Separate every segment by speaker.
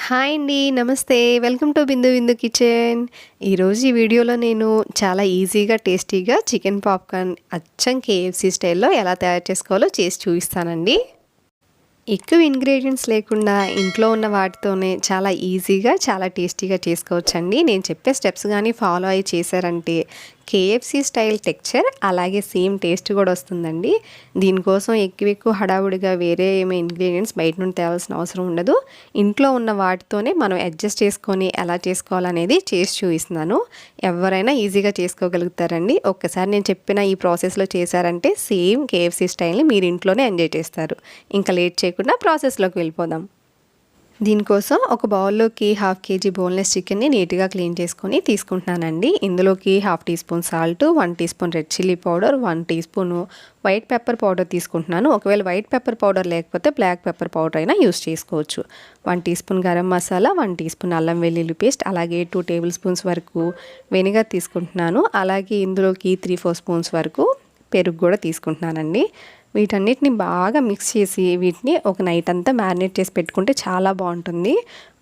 Speaker 1: Hi అండి. నమస్తే. Welcome to Bindu Bindu kitchen. ఈరోజు ఈ వీడియోలో నేను చాలా ఈజీగా, టేస్టీగా చికెన్ పాప్‌కార్న్ అచ్చం కేఎఫ్‌సీ స్టైల్‌లో ఎలా తయారు చేసుకోవాలో చేసి చూపిస్తానండి. ఎక్కువ ఇంగ్రీడియెంట్స్ లేకుండా ఇంట్లో ఉన్న వాటితోనే చాలా ఈజీగా, చాలా టేస్టీగా చేసుకోవచ్చండి. నేను చెప్పే స్టెప్స్ గానీ ఫాలో అయ్యి చేశారంటే కేఎఫ్‌సీ స్టైల్ టెక్స్చర్ అలాగే సేమ్ టేస్ట్ కూడా వస్తుందండి. దీనికోసం ఎక్కువ హడావుడిగా వేరే ఏమి ఇంగ్రీడియెంట్స్ బయట నుండి తేవాల్సిన అవసరం ఉండదు. ఇంట్లో ఉన్న వాటితోనే మనం అడ్జస్ట్ చేసుకొని ఎలా చేసుకోవాలనేది చేసి చూపిస్తున్నాను. ఎవరైనా ఈజీగా చేసుకోగలుగుతారండి. ఒక్కసారి నేను చెప్పిన ఈ ప్రాసెస్‌లో చేశారంటే సేమ్ కేఎఫ్‌సీ స్టైల్‌ని మీరు ఇంట్లోనే ఎంజాయ్ చేస్తారు. ఇంకా లేట్ చేయకుండా ప్రాసెస్‌లోకి వెళ్ళిపోదాం. దీనికోసం ఒక బౌల్లోకి 1/2 కేజీ బోన్లెస్ చికెన్ని నీట్గా క్లీన్ చేసుకొని తీసుకుంటున్నానండి. ఇందులోకి 1/2 teaspoon salt, 1 teaspoon red chilli powder, 1 teaspoon white pepper powder తీసుకుంటున్నాను. ఒకవేళ వైట్ పెప్పర్ పౌడర్ లేకపోతే బ్లాక్ పెప్పర్ పౌడర్ అయినా యూస్ చేసుకోవచ్చు. 1 teaspoon garam masala, 1 teaspoon అల్లం వెల్లుల్లి పేస్ట్, అలాగే 2 టేబుల్ స్పూన్స్ వరకు వెనిగర్ తీసుకుంటున్నాను. అలాగే ఇందులోకి 3-4 స్పూన్స్ వరకు పెరుగు కూడా తీసుకుంటున్నానండి. వీటన్నిటిని బాగా మిక్స్ చేసి వీటిని ఒక నైట్ అంతా మ్యారినేట్ చేసి పెట్టుకుంటే చాలా బాగుంటుంది.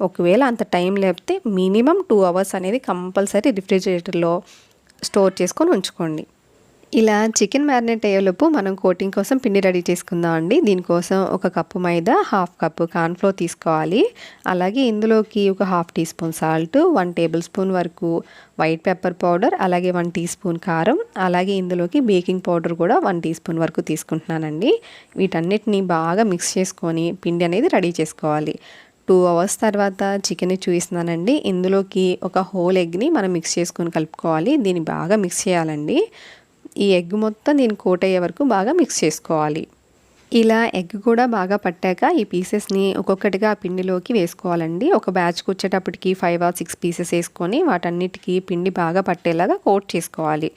Speaker 1: ఒకవేళ అంత టైం లేకపోతే మినిమం 2 అవర్స్ అనేది కంపల్సరీ రిఫ్రిజిరేటర్లో స్టోర్ చేసుకొని ఉంచుకోండి. ఇలా చికెన్ మ్యారినేట్ అయ్యేలోపు మనం కోటింగ్ కోసం పిండి రెడీ చేసుకుందాం అండి. దీనికోసం ఒక కప్పు మైదా, 1/2 కప్పు కార్న్‌ఫ్లోర్ తీసుకోవాలి. అలాగే ఇందులోకి ఒక 1/2 teaspoon salt, 1 tablespoon వరకు వైట్ పెప్పర్ పౌడర్, అలాగే 1 టీ స్పూన్ కారం, అలాగే ఇందులోకి బేకింగ్ పౌడర్ కూడా 1 టీ స్పూన్ వరకు తీసుకుంటున్నానండి. వీటన్నిటిని బాగా మిక్స్ చేసుకొని పిండి అనేది రెడీ చేసుకోవాలి. 2 అవర్స్ తర్వాత చికెన్ని చూపిస్తున్నానండి. ఇందులోకి ఒక హోల్ ఎగ్ని మనం మిక్స్ చేసుకొని కలుపుకోవాలి. దీన్ని బాగా మిక్స్ చేయాలండి. ఈ ఎగ్ మొత్తం దీన్ని కోట్ అయ్యే వరకు బాగా మిక్స్ చేసుకోవాలి. ఇలా ఎగ్ కూడా బాగా పట్టాక ఈ పీసెస్ని ఒక్కొక్కటిగా ఆ పిండిలోకి వేసుకోవాలండి. ఒక బ్యాచ్కి వచ్చేటప్పటికి 5 or 6 పీసెస్ వేసుకొని వాటన్నిటికీ పిండి బాగా పట్టేలాగా కోట్ చేసుకోవాలి.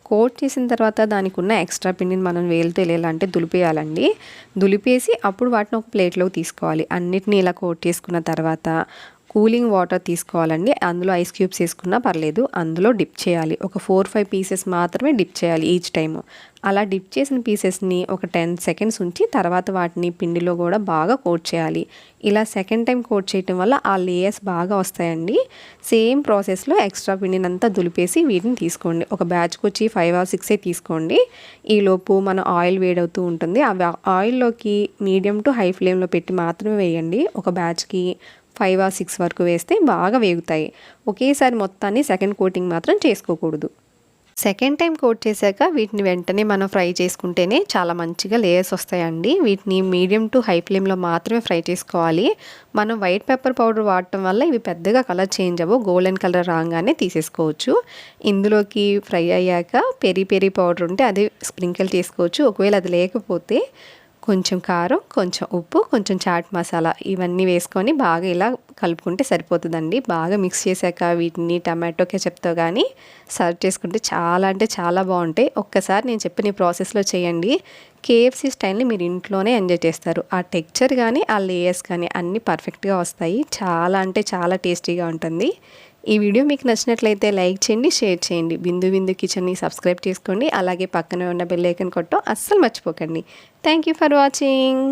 Speaker 1: కోట్ చేసిన తర్వాత దానికి ఉన్న ఎక్స్ట్రా పిండిని మనం వేలుతో ఎలా అంటే దులిపేయాలండి. దులిపేసి అప్పుడు వాటిని ఒక ప్లేట్లోకి తీసుకోవాలి. అన్నిటినీ ఇలా కోట్ చేసుకున్న తర్వాత కూలింగ్ వాటర్ తీసుకోవాలండి. అందులో ఐస్ క్యూబ్స్ వేసుకున్నా పర్లేదు. అందులో డిప్ చేయాలి. ఒక 4-5 పీసెస్ మాత్రమే డిప్ చేయాలి ఈచ్ టైము. అలా డిప్ చేసిన పీసెస్ని ఒక 10 సెకండ్స్ ఉంచి తర్వాత వాటిని పిండిలో కూడా బాగా కోట్ చేయాలి. ఇలా సెకండ్ టైం కోట్ చేయటం వల్ల ఆ లేయర్స్ బాగా వస్తాయండి. సేమ్ ప్రాసెస్లో ఎక్స్ట్రా పిండినంతా దులిపేసి వీటిని తీసుకోండి. ఒక బ్యాచ్కి వచ్చి 5 or 6 తీసుకోండి. ఈలోపు మన ఆయిల్ వేడవుతూ ఉంటుంది. ఆ ఆయిల్లోకి మీడియం టు హై ఫ్లేమ్లో పెట్టి మాత్రమే వేయండి. ఒక బ్యాచ్కి 5 or 6 వరకు వేస్తే బాగా వేగుతాయి. ఒకేసారి మొత్తాన్ని సెకండ్ కోటింగ్ మాత్రం చేసుకోకూడదు. సెకండ్ టైం కోట్ చేశాక వీటిని వెంటనే మనం ఫ్రై చేసుకుంటేనే చాలా మంచిగా లేయర్స్ వస్తాయండి. వీటిని మీడియం టు హై ఫ్లేమ్లో మాత్రమే ఫ్రై చేసుకోవాలి. మనం వైట్ పెప్పర్ పౌడర్ వాడటం వల్ల ఇవి పెద్దగా కలర్ చేంజ్ అవ్వవు. గోల్డెన్ కలర్ రాగానే తీసేసుకోవచ్చు. ఇందులోకి ఫ్రై అయ్యాక పెరి పౌడర్ ఉంటే అది స్ప్రింకిల్ చేసుకోవచ్చు. ఒకవేళ అది లేకపోతే కొంచెం కారం, కొంచెం ఉప్పు, కొంచెం చాట్ మసాలా ఇవన్నీ వేసుకొని బాగా ఇలా కలుపుకుంటే సరిపోతుందండి. బాగా మిక్స్ చేశాక వీటిని టమాటో కెచప్తో కానీ సర్వ్ చేసుకుంటే చాలా అంటే చాలా బాగుంటాయి. ఒక్కసారి నేను చెప్పిన ఈ ప్రాసెస్లో చేయండి. కేఎఫ్సీ స్టైల్ని మీరు ఇంట్లోనే ఎంజాయ్ చేస్తారు. ఆ టెక్స్చర్ కానీ ఆ లేయర్స్ కానీ అన్నీ పర్ఫెక్ట్గా వస్తాయి. చాలా అంటే చాలా టేస్టీగా ఉంటుంది. ఈ వీడియో మీకు నచ్చినట్లయితే లైక్ చేయండి, షేర్ చేయండి. బిందు బిందు కిచెన్ని సబ్స్క్రైబ్ చేసుకోండి. అలాగే పక్కనే ఉన్న బెల్ ఐకాన్ కొట్టడం అస్సలు మర్చిపోకండి. Thank you for watching.